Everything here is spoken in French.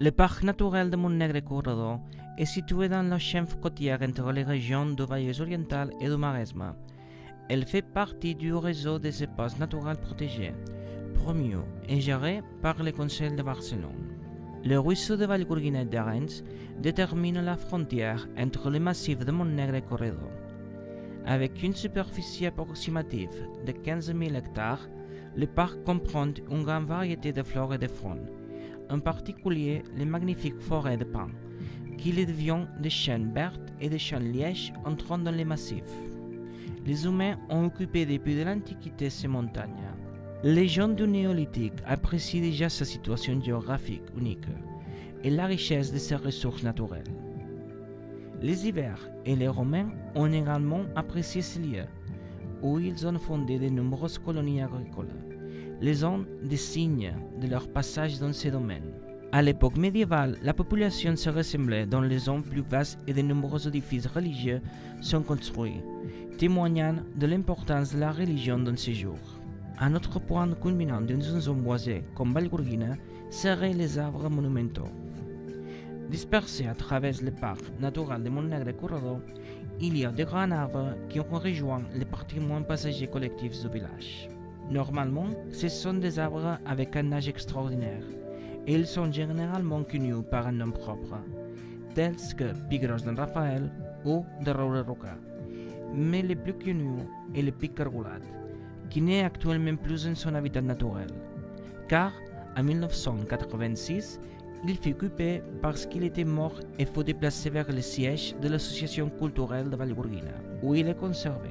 Le parc naturel de Montnegre-Corredor est situé dans la chaîne côtière entre les régions du Vallès oriental et du Maresme. Elle fait partie du réseau des espaces naturels protégés, promu et géré par le Conseil de Barcelone. Le ruisseau de Vallgorguina et d'Arenys détermine la frontière entre le massif de Montnegre-Corredor. Avec une superficie approximative de 15 000 hectares, le parc comprend une grande variété de flore et de faune, en particulier les magnifiques forêts de pins, qui deviennent des chênes vertes et des chênes lièges entrant dans les massifs. Les humains ont occupé depuis de l'Antiquité ces montagnes. Les gens du Néolithique apprécient déjà sa situation géographique unique et la richesse de ses ressources naturelles. Les Ibères et les Romains ont également apprécié ces lieux, où ils ont fondé de nombreuses colonies agricoles, laissant des signes de leur passage dans ces domaines. À l'époque médiévale, la population se ressemblait dans les zones plus vastes et de nombreux édifices religieux sont construits, témoignant de l'importance de la religion dans ces jours. Un autre point culminant d'une zone boisée comme Vallgorguina seraient les arbres monumentaux. Dispersés à travers le parc naturel de Montnegre-Corredor, il y a de grands arbres qui ont rejoint le patrimoine passager collectif du village. Normalement, ce sont des arbres avec un âge extraordinaire, et ils sont généralement connus par un nom propre, tels que Pigros d'en Raphaël ou de Roure Roca. Mais le plus connu est le pic cargoulat, qui n'est actuellement plus en son habitat naturel, car en 1986, il fut coupé parce qu'il était mort et fut déplacé vers le siège de l'association culturelle de Vallgorguina, où il est conservé.